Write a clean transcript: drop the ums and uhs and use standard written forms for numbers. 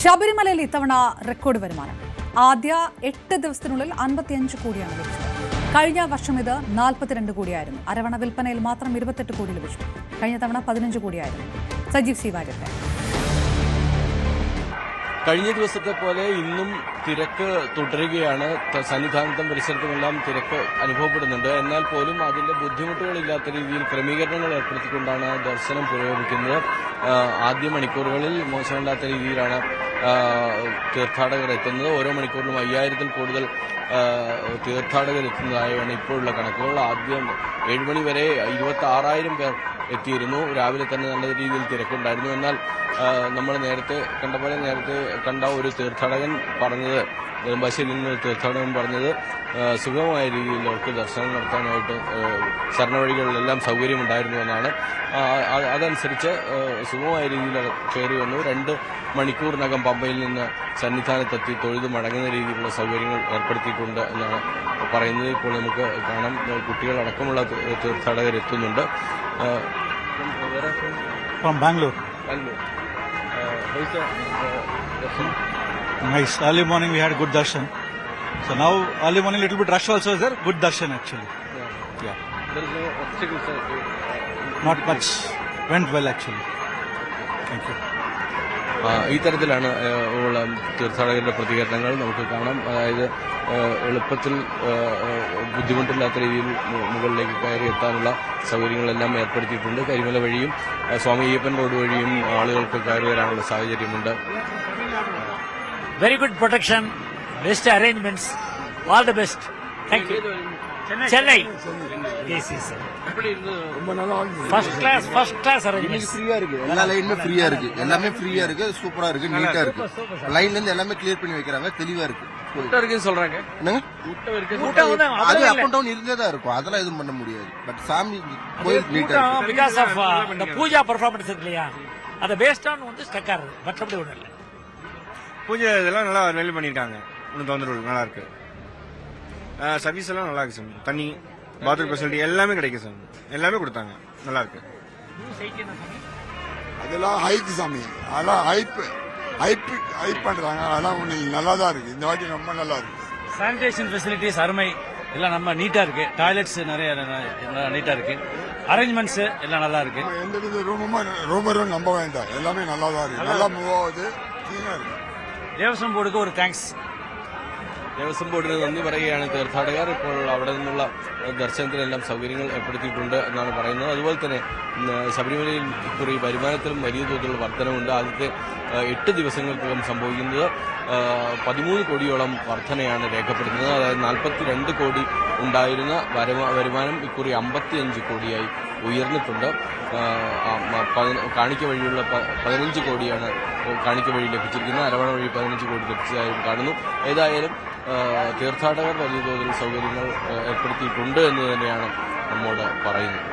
ശബരിമലയിൽ ഇത്തവണ റെക്കോർഡ് വരുമാനം. ആദ്യ 8 ദിവസത്തിനുള്ളിൽ 55 കോടിയാണ് ലഭിച്ചത്. കഴിഞ്ഞ വർഷം ഇത് 42 കോടിയായിരുന്നു. അരവണ വിൽപ്പനയിൽ മാത്രം 28 കോടി ലഭിച്ചു. കഴിഞ്ഞ തവണ 15 കോടിയായിരുന്നു. സജീവ് സി വാര്യത്തെ. കഴിഞ്ഞ ദിവസത്തെ പോലെ ഇന്നും തിരക്ക് തുടരുകയാണ്. സന്നിധാനത്തും പരിസരത്തുമെല്ലാം തിരക്ക് അനുഭവപ്പെടുന്നുണ്ട്. എന്നാൽ പോലും അതിന്റെ ബുദ്ധിമുട്ടുകളില്ലാത്ത രീതിയിൽ ക്രമീകരണങ്ങൾ ഏർപ്പെടുത്തിക്കൊണ്ടാണ് ദർശനം പുരോഗമിക്കുന്നത്. ആദ്യ മണിക്കൂറുകളിൽ മോശമില്ലാത്ത രീതിയിലാണ് തീർത്ഥാടകർ എത്തുന്നത്. ഓരോ മണിക്കൂറിലും 5000-ൽ കൂടുതൽ തീർത്ഥാടകർ എത്തുന്നതായാണ് ഇപ്പോഴുള്ള കണക്കുകൾ. ആദ്യം 7 മണി വരെ 26,000 പേർ എത്തിയിരുന്നു. രാവിലെ തന്നെ നല്ല രീതിയിൽ തിരക്കുണ്ടായിരുന്നു. എന്നാൽ നമ്മൾ നേരത്തെ കണ്ട ഒരു തീർത്ഥാടകൻ പറഞ്ഞത്, നെടുമ്പാശ്ശേരിയിൽ നിന്ന് തീർത്ഥാടകൻ പറഞ്ഞത്, സുഗമമായ രീതിയിൽ അവർക്ക് ദർശനം നടത്താനായിട്ട് ശരണവഴികളിലെല്ലാം സൗകര്യമുണ്ടായിരുന്നു എന്നാണ്. അതനുസരിച്ച് സുഗമമായ രീതിയിൽ കയറി വന്നു. 2 മണിക്കൂറിനകം പമ്പയിൽ നിന്ന് സന്നിധാനത്തെത്തി തൊഴുത് മടങ്ങുന്ന രീതിയിലുള്ള സൗകര്യങ്ങൾ ഏർപ്പെടുത്തിയിട്ടുണ്ട് എന്നാണ് പറയുന്നത്. ഇപ്പോൾ നമുക്ക് കാണാം, കുട്ടികളടക്കമുള്ള തീർത്ഥാടകർ എത്തുന്നുണ്ട്. Bangalore. Nice. Early morning we had good darshan. So now early morning little bit rush also is there. Good darshan actually. Yeah. There is no obstacles. Not much. Went well actually. Thank you. ഈ തരത്തിലാണ് തീർത്ഥാടകരുടെ പ്രതികരണങ്ങൾ നമുക്ക് കാണാം. അതായത് എളുപ്പത്തിൽ ബുദ്ധിമുട്ടില്ലാത്ത രീതിയിൽ മുകളിലേക്ക് കയറി എത്താനുള്ള സൗകര്യങ്ങളെല്ലാം ഏർപ്പെടുത്തിയിട്ടുണ്ട്. കരിമല വഴിയും സ്വാമി അയ്യപ്പൻ റോഡ് വഴിയും ആളുകൾക്ക് കയറി വരാനുള്ള സാഹചര്യമുണ്ട്. Very good protection, best arrangements, all the best. Thank you. Chennai. Yes, sir. First class arrangements. ஃப்ரீயா இருக்கு. எல்லா லைனுமே ஃப்ரீயா இருக்கு. எல்லாமே ஃப்ரீயா இருக்கு. சூப்பரா இருக்கு. நீட்டா இருக்கு. லைன்ல இருந்து எல்லாமே கிளியர் பண்ணி வைக்கறாங்க. தெளிவா இருக்கு. கூட்டம் இருக்குன்னு சொல்றாங்க. என்னங்க? கூட்டம் அது அப் அண்ட் டவுன் இருந்தே தான் இருக்கும். அதெல்லாம் எதுவும் பண்ண முடியாது. பட் சாமி கோயில் நீட்டா இருக்கு. Because of the puja performance இல்லையா, அது based on வந்து ஸ்டக் ஆகுது. மற்றபடி ஒண்ணும் இல்ல. பூஜை இதெல்லாம் நல்லா வெல் பண்ணிருக்காங்க. ஒன்றும் தொந்தரவு நல்லா இருக்கு. சர்வீஸ் எல்லாம் நல்லா இருக்கு சார். தண்ணி, பாத்ரூம் ஃபெசிலிட்டி எல்லாமே கிடைக்கும் சார். எல்லாமே கொடுத்தாங்க. நல்லா இருக்கு. அதெல்லாம் ஹைப் சாமி, அதெல்லாம் ஹைப் பண்றாங்க. அதெல்லாம் நல்லா தான் இருக்கு. இந்த வாட்டி ரொம்ப நல்லா இருக்கு. சானிடேஷன் ஃபெசிலிட்டிஸ் அருமை. எல்லாம் நம்ம நீட்டா இருக்கு. டாய்லெட்ஸ் நிறைய நீட்டா இருக்கு. அரேஞ்ச்மெண்ட்ஸ் எல்லாம் நல்லா இருக்கு. எந்த ரூமும் நம்ப வேண்டாம். எல்லாமே நல்லா தான் இருக்கு. நல்லா மூவ் ஆகுது. கிளீனா இருக்கு. ദേവസ്വം ബോർഡുക്ക് ഒരു താങ്ക്സ്. ദേവസ്വം ബോർഡിന് നന്ദി പറയുകയാണ് തീർത്ഥാടകർ. ഇപ്പോൾ അവിടെ നിന്നുള്ള ദർശനത്തിനെല്ലാം സൗകര്യങ്ങൾ ഏർപ്പെടുത്തിയിട്ടുണ്ട് എന്നാണ് പറയുന്നത്. അതുപോലെ തന്നെ ശബരിമലയിൽ ഇക്കുറി വരുമാനത്തിലും വലിയ തോതിലുള്ള വർധനമുണ്ട്. ആദ്യത്തെ 8 ദിവസങ്ങൾക്കകം സംഭവിക്കുന്നത് 13 കോടിയോളം വർധനയാണ് രേഖപ്പെടുത്തുന്നത്. അതായത് 42 കോടി ഉണ്ടായിരുന്ന വരുമാനം ഇക്കുറി 55 കോടിയായി ഉയർന്നിട്ടുണ്ട്. കാണിക്ക വഴിയുള്ള 15 കോടിയാണ് കാണിക്ക വഴി ലഭിച്ചിരിക്കുന്നത്. അരവണ വഴി 15 കോടി ലഭിച്ചതായും കാണുന്നു. ഏതായാലും തീർത്ഥാടകർ വലിയ തോതിൽ സൗകര്യങ്ങൾ ഏർപ്പെടുത്തിയിട്ടുണ്ട് എന്ന് തന്നെയാണ് നമ്മോട് പറയുന്നത്.